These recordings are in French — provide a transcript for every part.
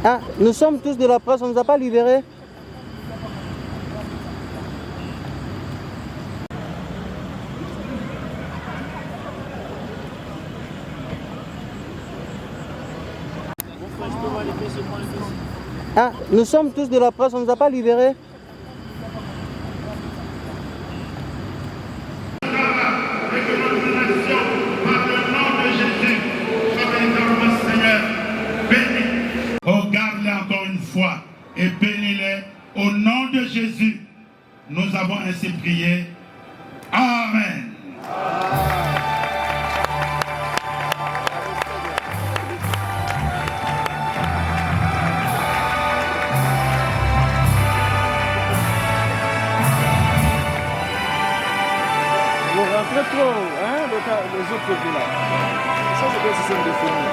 Ah, nous sommes tous de la presse, on ne nous a pas libérés. Ah, nous sommes tous de la presse, on ne nous a pas libérés. Regarde-les encore une fois et bénis-les au nom de Jésus. Nous avons ainsi prié. Amen. Vous rentrez trop, hein, les autres côtés là. Ça, c'est quel système de famille?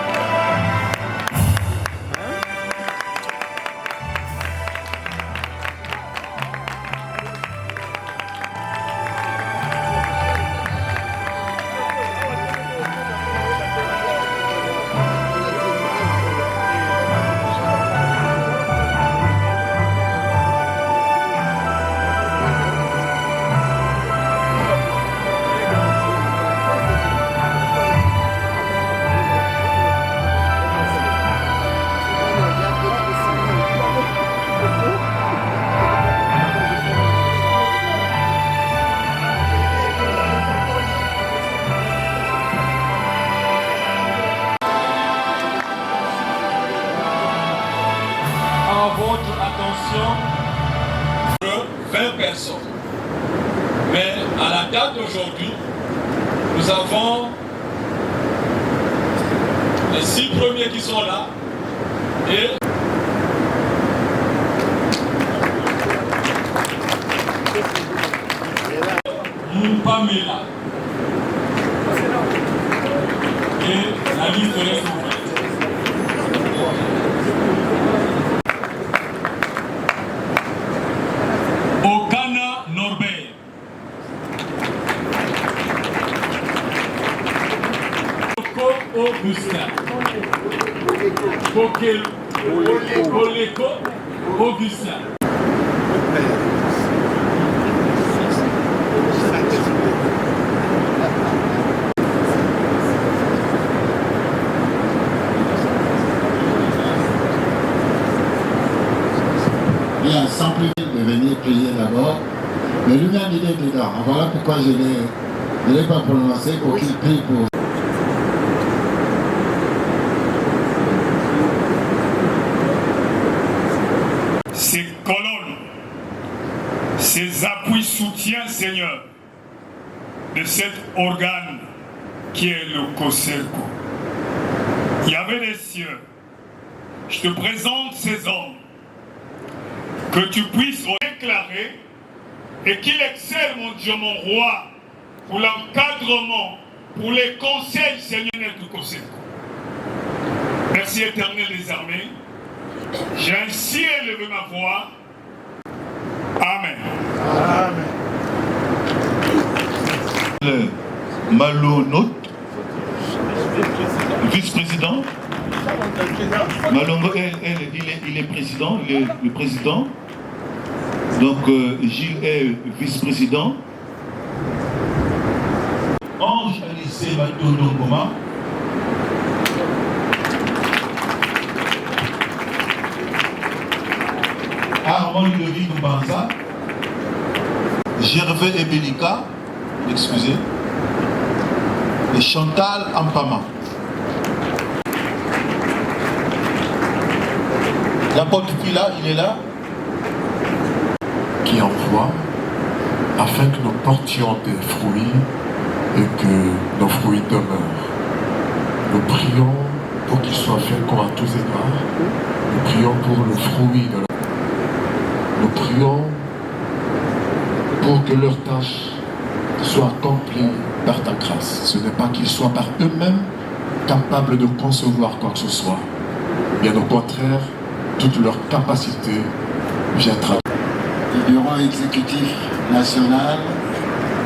Votre attention de 20 personnes. Mais à la date d'aujourd'hui, nous avons les 6 premiers qui sont là et Pamela. Et la liste reste ouverte. Augustin. Oleko Augustin. Bien, sans plus de venir prier d'abord, mais lui-même il est dedans. Voilà pourquoi je ne l'ai pas prononcé pour qu'il prie pour. Ces colonnes, ces appuis soutiens, Seigneur, de cet organe qui est le COSERCO. Il y avait les cieux. Je te présente ces hommes. Que tu puisses déclarer et qu'il excelle, mon Dieu, mon roi, pour l'encadrement, pour les conseils, Seigneur, du COSERCO. Merci, Éternel des armées. J'ai ainsi élevé ma voix. Amen. Amen. Malonot, vice-président. Malongo, il est président, il est le président. Donc Gilles est vice-président. Ange Alice Matodongoma. Armand Ludovic Mbanza, Gervais Ebelika, excusez, et Chantal Ampama. L'apôtre Pila, il est là. Qui envoie afin que nous portions des fruits et que nos fruits demeurent. Nous prions pour qu'ils soient féconds à tous égards. Nous prions pour le fruit de la... Nous prions pour que leur tâche soit accomplie par ta grâce. Ce n'est pas qu'ils soient par eux-mêmes capables de concevoir quoi que ce soit. Bien au contraire, toute leur capacité vient traduire. Le bureau exécutif national,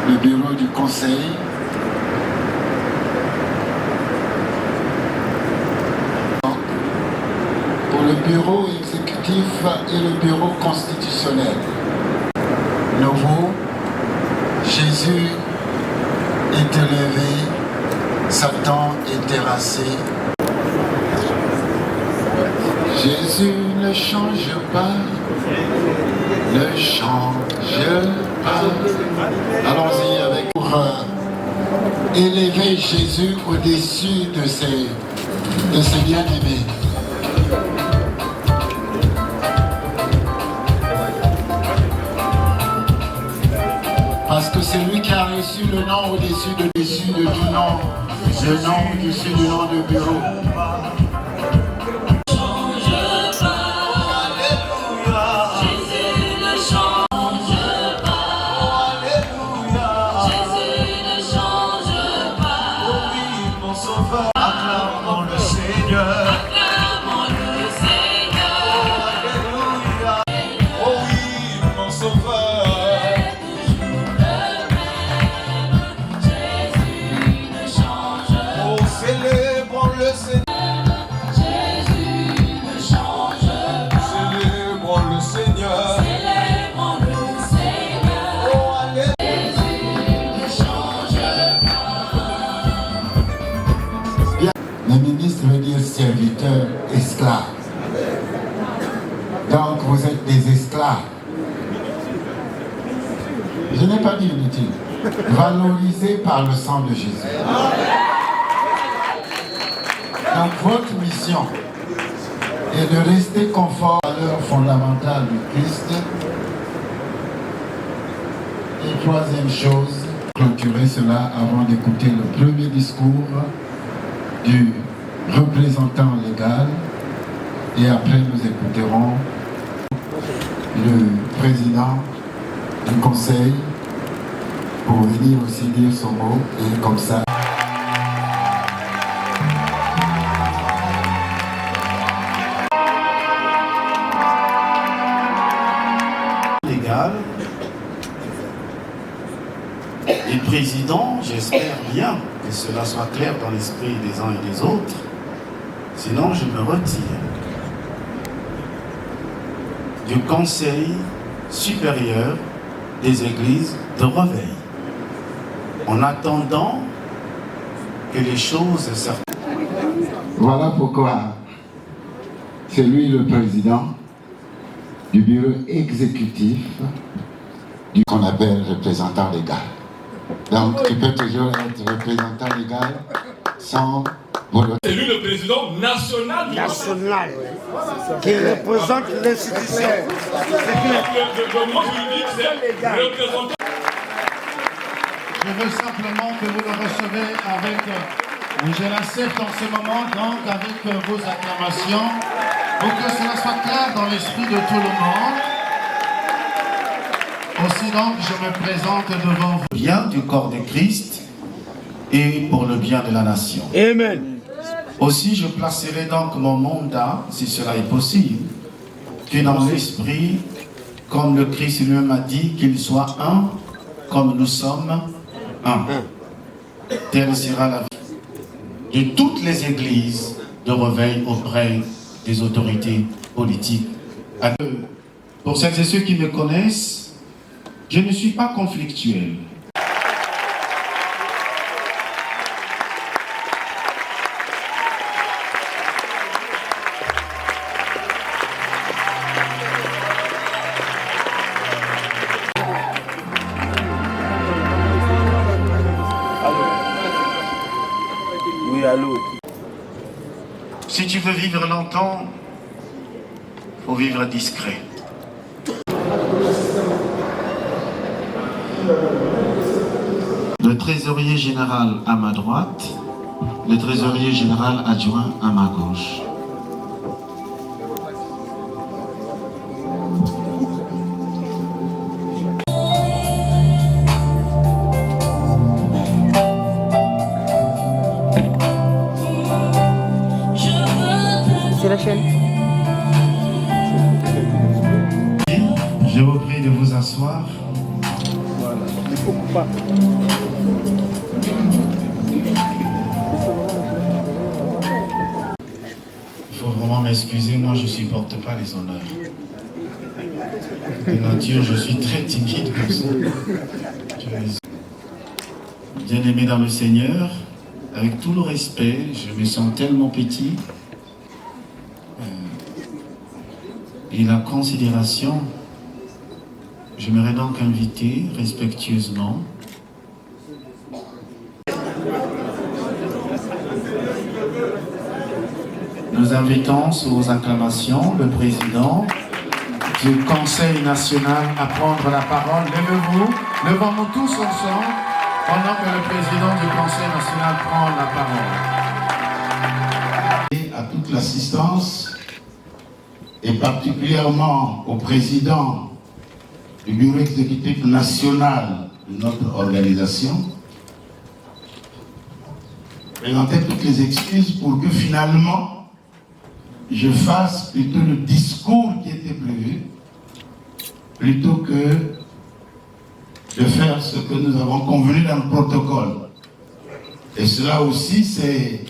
le bureau du conseil, pour le bureau exécutif et le bureau constitutionnel. Nouveau, Jésus est élevé, Satan est terrassé. Jésus ne change pas, ne change pas. Allons-y avec pour élever Jésus au-dessus de ses bien-aimés. Parce que c'est lui qui a reçu le nom au-dessus du nom, le nom au-dessus du nom de bureau. Le ministre veut dire serviteur, esclave. Donc vous êtes des esclaves. Je n'ai pas dit inutile. Valorisés par le sang de Jésus. Donc votre mission est de rester conforme aux valeurs fondamentales du Christ. Et troisième chose, clôturer cela avant d'écouter le premier discours du représentant légal et après nous écouterons le président du conseil pour venir aussi dire son mot et comme ça. Légal et président, j'espère bien que cela soit clair dans l'esprit des uns et des autres, sinon je me retire du Conseil supérieur des églises de Reveil, en attendant que les choses sortent. Voilà pourquoi c'est lui le président du bureau exécutif du qu'on appelle représentant légal. Donc tu peux toujours être représentant légal sans volonté. C'est lui le président national du National, qui représente l'institution. Le mot juridique, c'est représentant. Je veux simplement que vous le recevez avec, je l'accepte en ce moment, donc avec vos acclamations, pour que cela soit clair dans l'esprit de tout le monde. Aussi donc, je me présente devant vous. Bien du corps de Christ et pour le bien de la nation. Amen. Aussi, je placerai donc mon mandat, si cela est possible, que dans l'esprit, comme le Christ lui-même a dit, qu'il soit un, comme nous sommes un. Telle sera la vie de toutes les églises de Reveil auprès des autorités politiques. Pour celles et ceux qui me connaissent, je ne suis pas conflictuel. Oui, allô. Si tu veux vivre longtemps, il faut vivre discret. Le trésorier général à ma droite, le trésorier général adjoint à ma gauche. C'est la chaîne. Je vous prie de vous asseoir. Voilà. Il faut pas. Il faut vraiment m'excuser, moi je ne supporte pas les honneurs. De nature, je suis très timide comme ça. Bien-aimé dans le Seigneur, avec tout le respect, je me sens tellement petit. Et la considération, j'aimerais donc inviter respectueusement nous invitons sous vos acclamations le président du Conseil national à prendre la parole. Levez-vous, levons-nous tous ensemble pendant que le président du Conseil national prend la parole. Et à toute l'assistance, et particulièrement au président du bureau exécutif national de notre organisation, présenter toutes les excuses pour que finalement je fasse plutôt le discours qui était prévu, plutôt que de faire ce que nous avons convenu dans le protocole. Et cela aussi, c'est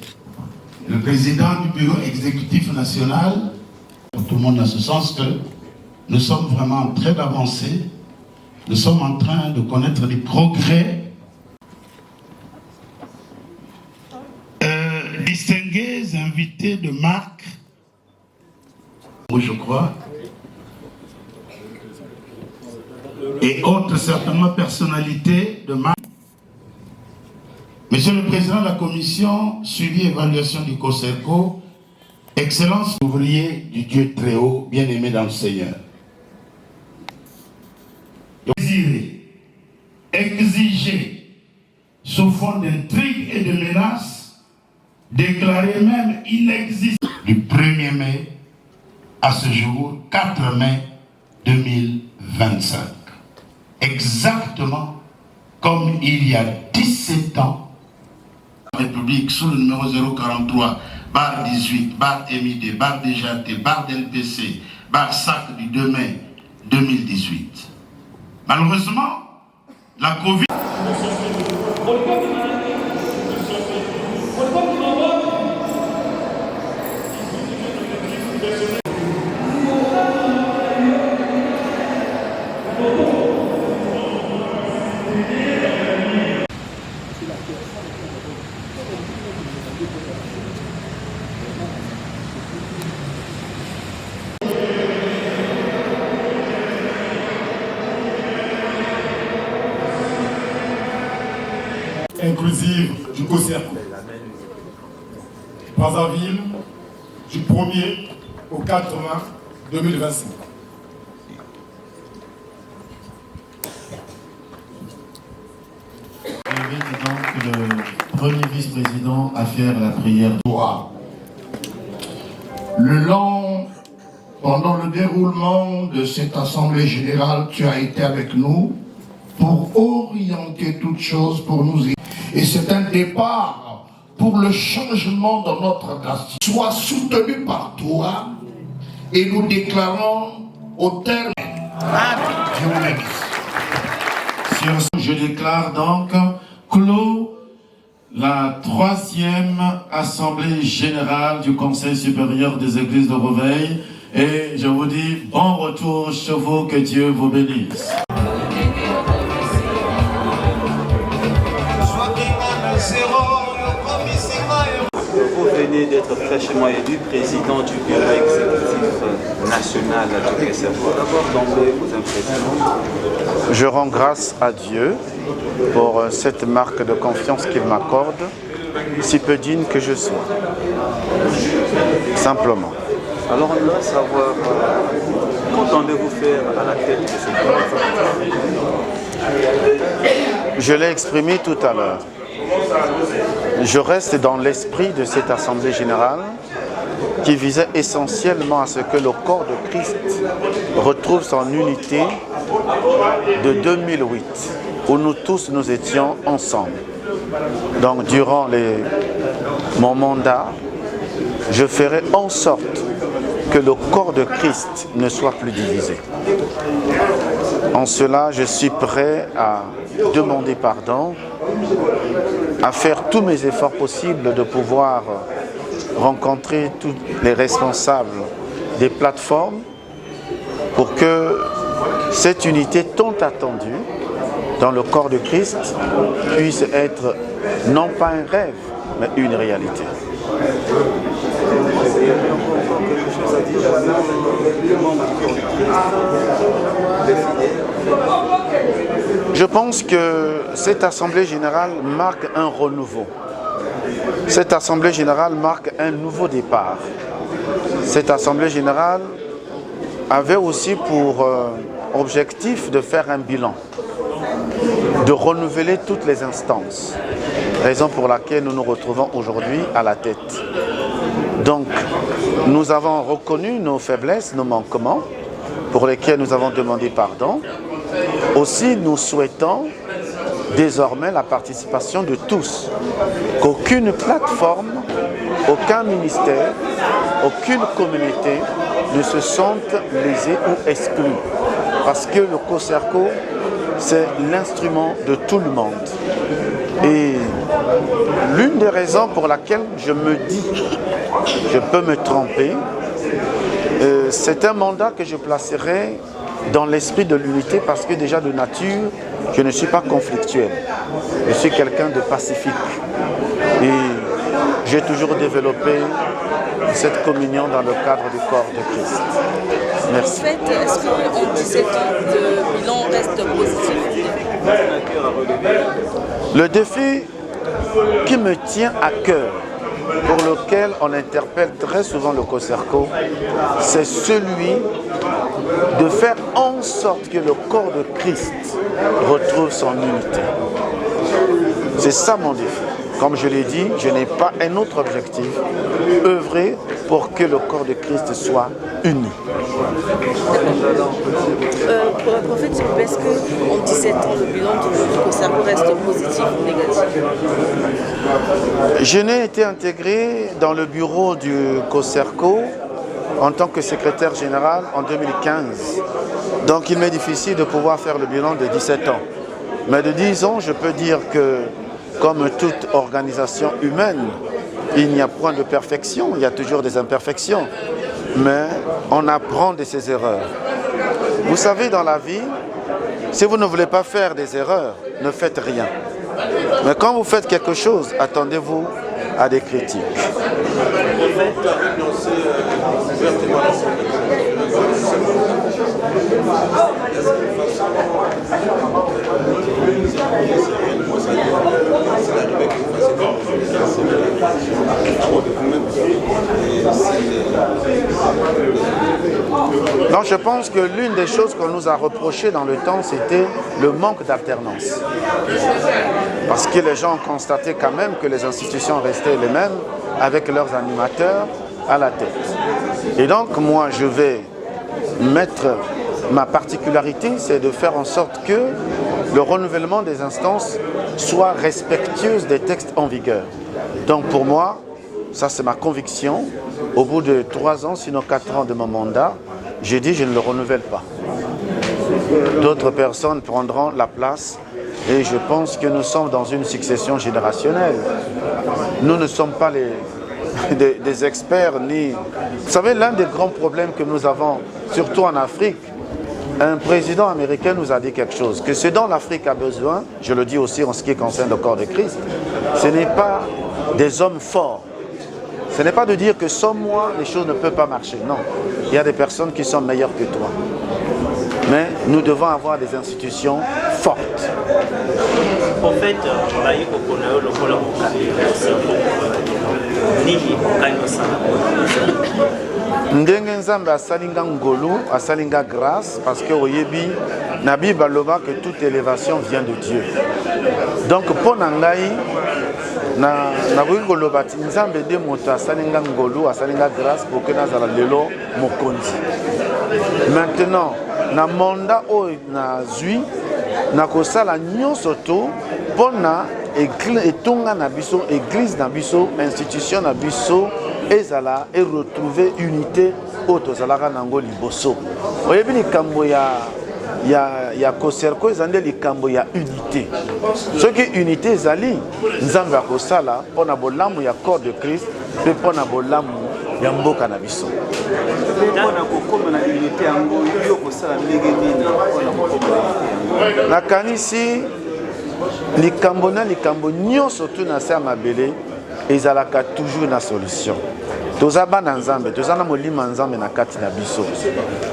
le président du bureau exécutif national, pour tout le monde, dans ce sens que nous sommes vraiment en train d'avancer, nous sommes en train de connaître des progrès. Distingués invités de marque, je crois, et autres certainement personnalités de marque. Monsieur le Président de la Commission, suivi et évaluation du COSERCO, Excellence ouvrier du Dieu très haut, bien-aimé dans le Seigneur. Désirer, exiger, sous fond d'intrigues et de menaces, déclarer même inexistant du 1er mai à ce jour, 4 mai 2025. Exactement comme il y a 17 ans, la République, sous le numéro 043, barre 18, barre MID, barre DGAT, barre DLPC, barre SAC du 2 mai 2018. Malheureusement, la Covid... inclusive du COSERCO. Brazzaville, du 1er au 4 mai 2025. J'invite donc le premier vice-président à faire la prière. Pendant le déroulement de cette assemblée générale, tu as été avec nous pour orienter toutes choses, pour nous aider. Et c'est un départ pour le changement de notre nation. Sois soutenu par toi et nous déclarons au terme. Je déclare donc clos la 3e assemblée générale du Conseil supérieur des églises de Reveil. Et je vous dis bon retour chez vous, que Dieu vous bénisse. Vous venez d'être fraîchement élu président du bureau exécutif national du COSERCO. D'abord, d'emblée, vos impressions. Je rends grâce à Dieu pour cette marque de confiance qu'il m'accorde, si peu digne que je sois. Simplement. Alors, on aimerait savoir, qu'entendez-vous faire à la tête de ce bureau? Je l'ai exprimé tout à l'heure. Je reste dans l'esprit de cette Assemblée générale qui visait essentiellement à ce que le corps de Christ retrouve son unité de 2008, où nous tous nous étions ensemble. Donc durant mon mandat, je ferai en sorte que le corps de Christ ne soit plus divisé. En cela, je suis prêt à demander pardon, à faire tous mes efforts possibles de pouvoir rencontrer tous les responsables des plateformes pour que cette unité tant attendue dans le corps de Christ puisse être non pas un rêve, mais une réalité. Je pense que cette Assemblée générale marque un renouveau. Cette Assemblée générale marque un nouveau départ. Cette Assemblée générale avait aussi pour objectif de faire un bilan, de renouveler toutes les instances, raison pour laquelle nous nous retrouvons aujourd'hui à la tête. Donc, nous avons reconnu nos faiblesses, nos manquements, pour lesquels nous avons demandé pardon. Aussi, nous souhaitons désormais la participation de tous, qu'aucune plateforme, aucun ministère, aucune communauté ne se sente lésée ou exclue. Parce que le COSERCO, c'est l'instrument de tout le monde. Et l'une des raisons pour laquelle je me dis, je peux me tromper, c'est un mandat que je placerai dans l'esprit de l'unité parce que déjà de nature, je ne suis pas conflictuel. Je suis quelqu'un de pacifique. Et j'ai toujours développé cette communion dans le cadre du corps de Christ. Merci. En fait, est-ce qu'en 17 ans, le bilan reste positif? Le défi qui me tient à cœur, pour lequel on interpelle très souvent le COSERCO, c'est celui de faire en sorte que le corps de Christ retrouve son unité. C'est ça mon défi. Comme je l'ai dit, je n'ai pas un autre objectif, œuvrer pour que le corps de Christ soit uni. Prophète, est-ce qu'en 17 ans, le bilan du COSERCO reste positif ou négatif? Je n'ai été intégré dans le bureau du COSERCO en tant que secrétaire général en 2015. Donc il m'est difficile de pouvoir faire le bilan de 17 ans. Mais de 10 ans, je peux dire que comme toute organisation humaine, il n'y a point de perfection, il y a toujours des imperfections. Mais on apprend de ses erreurs. Vous savez, dans la vie, si vous ne voulez pas faire des erreurs, ne faites rien. Mais quand vous faites quelque chose, attendez-vous à des critiques. Donc je pense que l'une des choses qu'on nous a reproché dans le temps, c'était le manque d'alternance. Parce que les gens ont constaté quand même que les institutions restaient les mêmes avec leurs animateurs à la tête. Et donc moi je vais mettre ma particularité, c'est de faire en sorte que le renouvellement des instances soit respectueux des textes en vigueur. Donc pour moi, ça c'est ma conviction, au bout de 3 ans, sinon 4 ans de mon mandat, j'ai dit je ne le renouvelle pas. D'autres personnes prendront la place et je pense que nous sommes dans une succession générationnelle. Nous ne sommes pas des experts ni... Vous savez, l'un des grands problèmes que nous avons, surtout en Afrique, un président américain nous a dit quelque chose, que ce dont l'Afrique a besoin, je le dis aussi en ce qui concerne le corps de Christ, ce n'est pas des hommes forts. Ce n'est pas de dire que sans moi, les choses ne peuvent pas marcher. Non, il y a des personnes qui sont meilleures que toi. Mais nous devons avoir des institutions fortes. En fait, ndenge nzambe asalinga ngolu asalinga grâce parce que oyebi na Bible aloba que toute élévation vient de Dieu. Donc pour ngai na koloba ti nzambe de moto asalinga ngolu asalinga grâce pour que nazala lelo mokonzi. Maintenant na mandat o na zui na kosala nyonso to pona etonga na biso église na biso institution na biso ezala et retrouver unité auto zalaka nango liboso. Oyebi likambo ya COSERCO ezande likambo ya unité. Ce qui unité ezali nzambe akosala pona bolamu ya corps de Christ mpe mpo na bolamu ya mboka na biso. Nakanisi likambo na likambo nyonso tu na se ya mabele ezalaka toujours na solution. Toza bana nzambe, toza na molimo nzambe na kati na biso.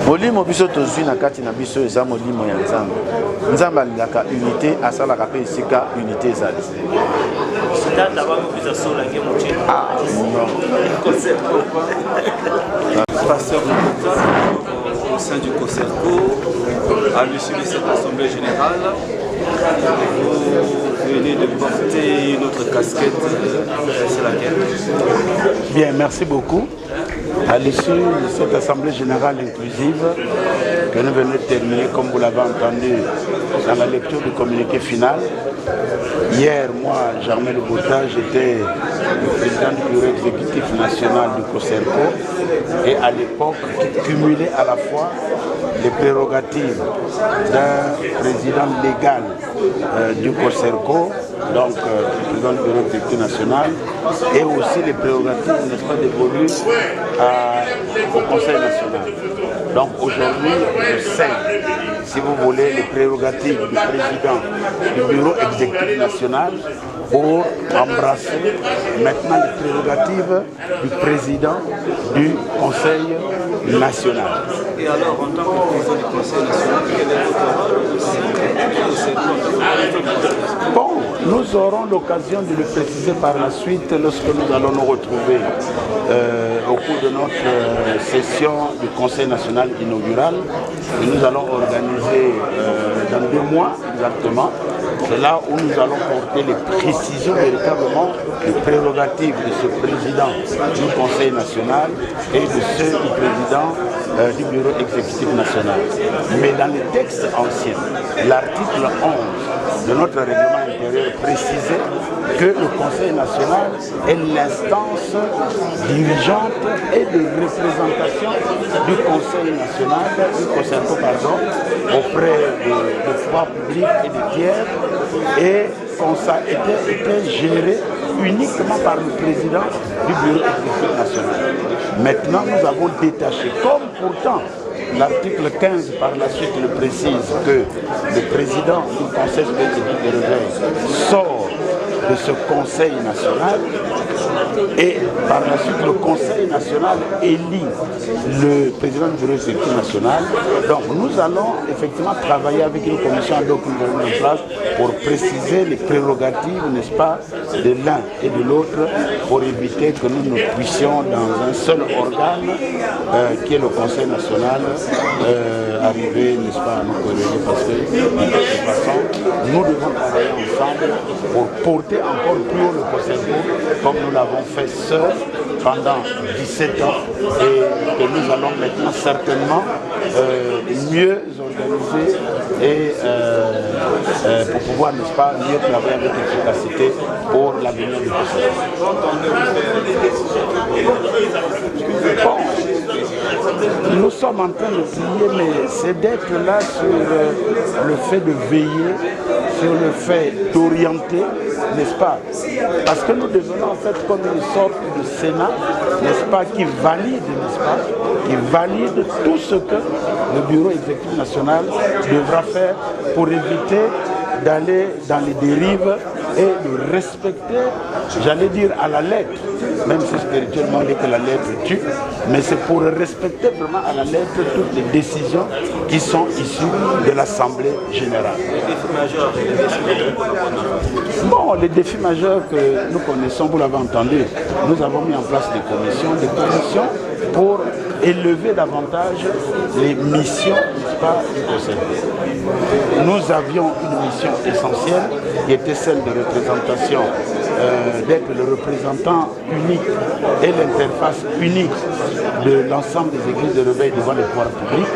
Molimo biso tozwi na kati na biso eza molimo ya nzambe. Nzambe alingaka unité, asalaka pe esika unité ezali. Pasteur au sein du COSERCO, à l'issue de cette assemblée générale, vous venez de porter une autre casquette, c'est laquelle? Bien, merci beaucoup. À l'issue de cette assemblée générale inclusive que nous venons de terminer, comme vous l'avez entendu, dans la lecture du communiqué final. Hier, moi, Germain Lebota, j'étais le président du bureau exécutif national du COSERCO et à l'époque, qui cumulait à la fois les prérogatives d'un président légal du COSERCO, donc président du bureau exécutif national, et aussi les prérogatives, n'est-ce pas, dévolues au Conseil national. Donc aujourd'hui, je sais, si vous voulez, les prérogatives du président du bureau exécutif national pour embrasser maintenant les prérogatives du président du Conseil national. Et alors, en tant que président du Conseil national, quel est votre rôle? Bon, nous aurons l'occasion de le préciser par la suite lorsque nous allons nous retrouver au cours de notre session du Conseil national inaugural. Et nous allons organiser dans 2 mois exactement. C'est là où nous allons porter les précisions véritablement des prérogatives de ce président du Conseil national et de ceux du président du bureau exécutif national. Mais dans les textes anciens, l'article 11 de notre règlement intérieur précisait que le Conseil national est l'instance dirigeante et de représentation du Conseil national, du COSERCO, auprès de pouvoirs publics et des tiers, et ça était géré uniquement par le président du bureau exécutif national. Maintenant, nous avons détaché, comme pourtant l'article 15 par la suite le précise, que le président du Conseil exécutif de réveil sort de ce Conseil national et par la suite le Conseil national élit le président du bureau exécutif national. Donc nous allons effectivement travailler avec une commission ad hoc que nous avons en place pour préciser les prérogatives, n'est-ce pas, de l'un et de l'autre, pour éviter que nous ne puissions dans un seul organe qui est le Conseil national arriver, n'est-ce pas, à nous corriger, parce que de toute façon nous devons travailler ensemble pour porter encore plus haut le COSERCO comme nous l'avons fait seul pendant 17 ans et que nous allons maintenant certainement mieux organiser et pour pouvoir, n'est-ce pas, mieux travailler avec efficacité pour l'avenir du COSERCO. Bon, nous sommes en train de prier, mais c'est d'être là sur le fait de veiller, sur le fait d'orienter, n'est-ce pas? Parce que nous devenons en fait comme une sorte de Sénat, n'est-ce pas, qui valide, n'est-ce pas, qui valide tout ce que le bureau exécutif national devra faire pour éviter d'aller dans les dérives et de respecter, j'allais dire à la lettre, même si spirituellement on dit que la lettre tue, mais c'est pour respecter vraiment à la lettre toutes les décisions qui sont issues de l'Assemblée générale. Bon, les défis majeurs que nous connaissons, vous l'avez entendu, nous avons mis en place des commissions pour élever davantage les missions, n'est-ce pas, du COSERCO. Nous avions une mission essentielle qui était celle de représentation, d'être le représentant unique et l'interface unique de l'ensemble des églises de réveil devant les pouvoirs publics.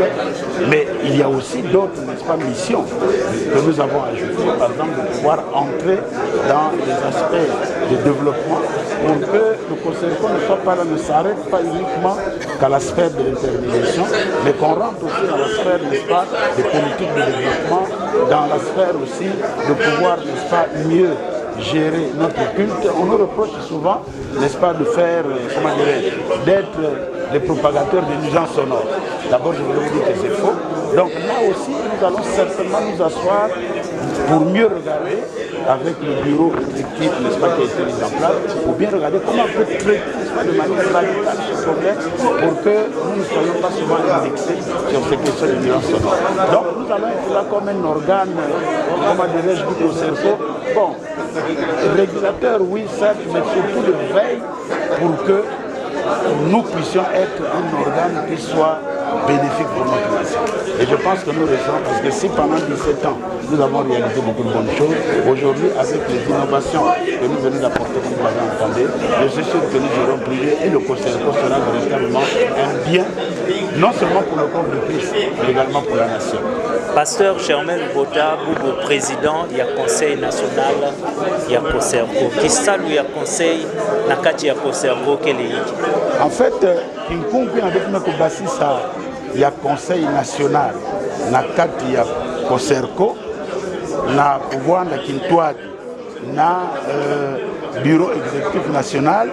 Mais il y a aussi d'autres, n'est-ce pas, missions que nous avons ajoutées, par exemple de pouvoir entrer dans les aspects de développement pour que le COSERCO ne soit pas là, ne s'arrête pas uniquement qu'à la sphère de l'intermédiation, mais qu'on rentre aussi dans la sphère, n'est-ce pas, des politiques de développement, dans la sphère aussi de pouvoir, n'est-ce pas, mieux gérer notre culte. On nous reproche souvent, n'est-ce pas, de faire, comment dirais-je, d'être les propagateurs des nuisances sonores. D'abord, je voulais vous dire que c'est faux. Donc là aussi, nous allons certainement nous asseoir pour mieux regarder avec le bureau exécutif, n'est-ce pas, qui a été mis en place, pour bien regarder comment on peut traiter, n'est-ce pas, de manière radicale ce problème pour que nous ne soyons pas souvent indexés sur ces questions de nuisances sonores. Donc nous allons être là comme un organe, comment dirais-je, du COSERCO. Bon, régulateur, oui, certes, mais surtout de veille pour que nous puissions être un organe qui soit bénéfique pour notre nation. Et je pense que nous restons, parce que si pendant 17 ans, nous avons réalisé beaucoup de bonnes choses, aujourd'hui, avec les innovations que nous venons d'apporter, comme vous l'avez entendu, je suis sûr que nous aurons brillé et le COSERCO sera véritablement un bien, non seulement pour le corps de Christ, mais également pour la nation. Pasteur Germain Boda, Boubou président, il y a conseil national, il y a COSERCO. Qui salue il y a conseil, nakati ya COSERCO, quel est? En fait, Kinkunku avec notre bassista, il y a conseil national, nakati ya COSERCO, na pouvoir na Kintwadi, na bureau exécutif national.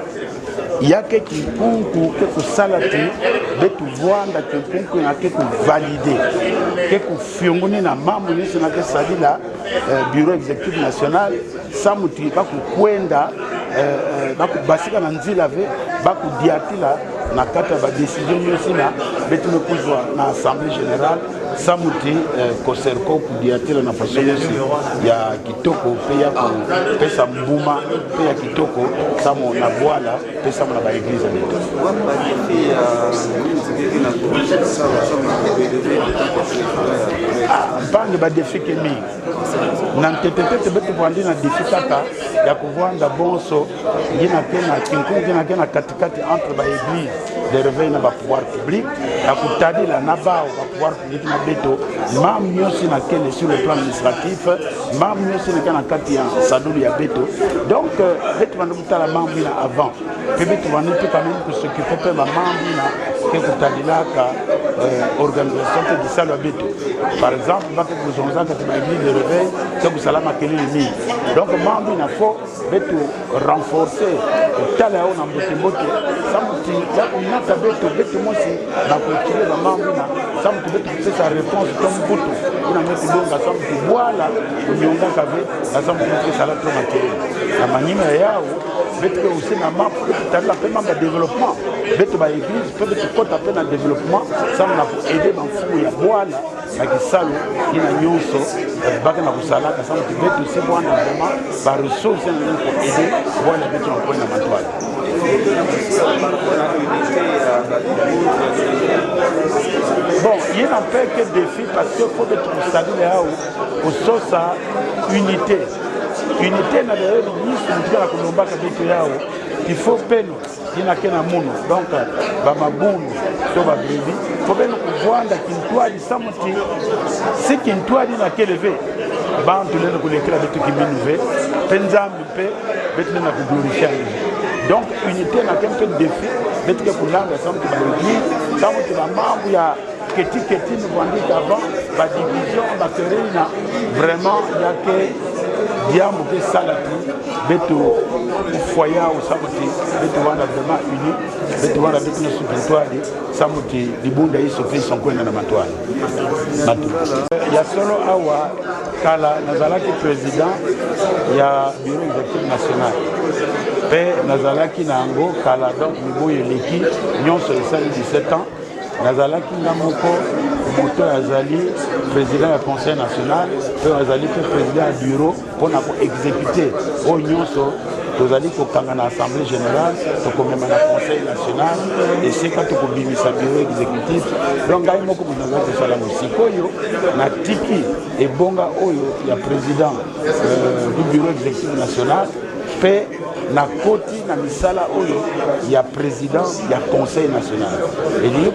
Il y a que Kinkunku, que Salati, betu voanda Kinkunku na que valider, que fiongoni na mambo yesu na que salila bureau exécutif national, samuti ba kukwenda ba kubasika na nzila ve ba kudiatila na kata ba décision yosi na betu ne kuzwa na assemblée générale samuti COSERCO kudiatila na façon ya kitoko pe ya pesa mbuma pe ya kitoko samo na voila pesa na ba église betu bange ba défi ke mingi na ntetete betu bwandi na défi kaka ya kuvanda bonso ngina kena Kinkunku ngina kena katikati entre ba église de réveil na ba pouvoir public ya kutadila na bao ba pouvoir public na beto mam nyosi na kene sur le plan administratif mam nyosi na kana kati ya sadulu ya beto donc betu bana mutala mambi na avant pe betu bana pe quand même que s'occuper pe ba mambi na ke kutadila ka organisation de salo beto par exemple ba ke kuzonza ka ba église de réveil que vous salama kele mi donc mambi na fo betu renforcer tala on ambote mbote samuti ya kunata beto betu mosi na kuchile ba mambi na samuti betu pesa réponse comme butu kuna meti bonga samuti bwala kunyonga kave na samuti pesa la trop matériel na manyima yao betu aussi na map tala pe mamba développement betu ba église pe betu kota pe na développement samu na aider ba mfu ya bwala na kisalo ina nyonso baka na kusala ka samuti betu si bwana vraiment ba ressources na ko aider bwana betu na point na matwali. Bon, il n'a pas que défi parce qu'il faut que tu salues là où ça unité. Unité n'a d'ailleurs ni sur la Colomba il faut peine, il n'a qu'un amour. Donc, Bamaboun, Toba Grévi, il faut bien voir qu'il doit dire ça. C'est qu'il doit dire à quel élevé. Ban tu l'as collecté avec tout qui m'est nouveau. Penzam, paix, maintenant à glorifier. Donc, unité n'a qu'un peu de défi. Peut-être que pour l'angle, ça me dit l'église, ça me dit la membre, il y a Keti, nous avons dit qu'avant, la division, la querelle, vraiment, il y a que Diambo, que Salati, Beto, foyer, ou Samoti, Beto, on a vraiment uni, Beto, on a vécu notre territoire, Samoti, les bons d'ailleurs se fait son coin dans la matoile. Il y a solo Awa, Kala, Nazalaki président, il y a le bureau exécutif national. Pe Nazalaki Nango, Kala, donc Nibo Yeleki, Nyon sur les 17 ans. Nazalaki Namoko, moto Azali, président du Conseil national, puis Azali président du bureau pour exécuter au Nyonso, Azali pour l'Assemblée générale, pour même le Conseil national, et c'est quand on bimisa sa bureau exécutif. Donc, il y a beaucoup de gens qui sont là aussi. Na Tiki et Bonga Oyo, il y a président du bureau exécutif national, puis na koti na misala oyo il y a président, il y a conseil national. Et il y a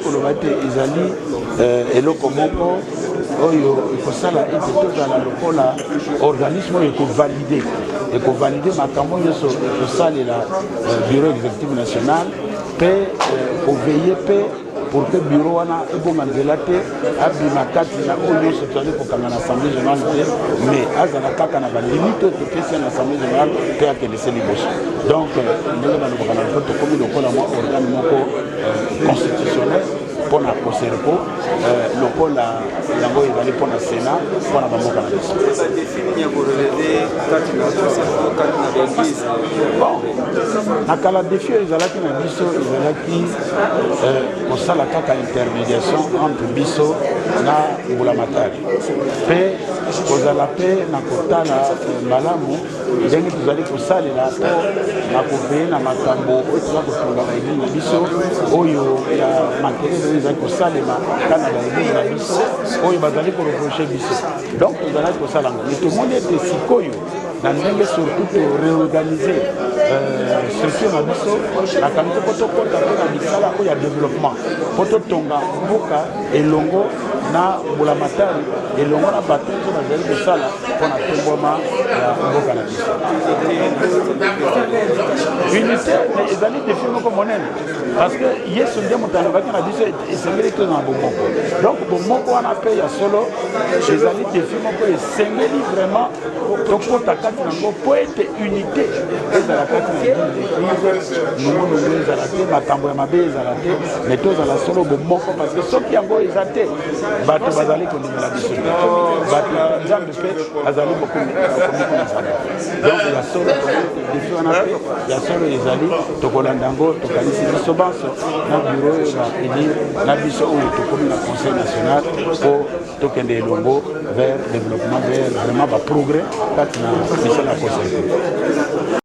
eloko moko oyo ikosala ete tozala lokola organisme oyo ekovalide makambo nyonso ekosalela bureau exécutif national mpe koveille mpe pour que bureau wana ebonga nzela te abima kati na oyo nyonso tozali kokanga na assemblée générale te mais azala kaka na balimite oyo topesi na assemblée générale mpe akelese liboso donc ndenge balobaka na mpo tokomi lokola mwa organe moko constitutionnel mpona COSERCO lokola yango ezali mpona sénat mpona bamboka na biso na kala défi oyo ezalaki na biso ezalaki kosala kaka intermédiation entre biso na mbulamatari mpe kozala mpe na kotala malamu ndenge tozali kosalela mpo na kopeye na makambo oyo toza kotonga baeglise na biso oyo ya makelele oyo ezali kosalema kana baeglise na biso oyo bazali koreproche biso donc tozalaki kosala ngo mais tomoni ete sikoyo na ndenge surtout toreorganize structure na biso nakanisi mpo tokota mpe na misala oyo ya développement mpo totonga mboka elongo na mbulamatari elongo na bato oyo bazali kosala mpo na tombwama ya mboka na biso unité ezali défi moko monene parce que yesu nde moto alobaki na biso esengeli to na bomoko donc bomoko wana mpe ya solo ezali défi moko esengeli vraiment tokota kati nango mpo ete unité ezala kati na église nungunungu ezala te makambo ya mabe ezala te mais tozala solo bomoko parce que soki yango eza te bato bazali kondimela biso te bato nzambe mpe azali bokomi donc ya solo défi wana mpe ya solo ezali tokolanda yango tokanisi biso banso na bureau oyo baélire na biso oyo tokomi na conseil national mpo tokende elongo vers développement vers vraiment baprogrès kati na misala ya COSERCO.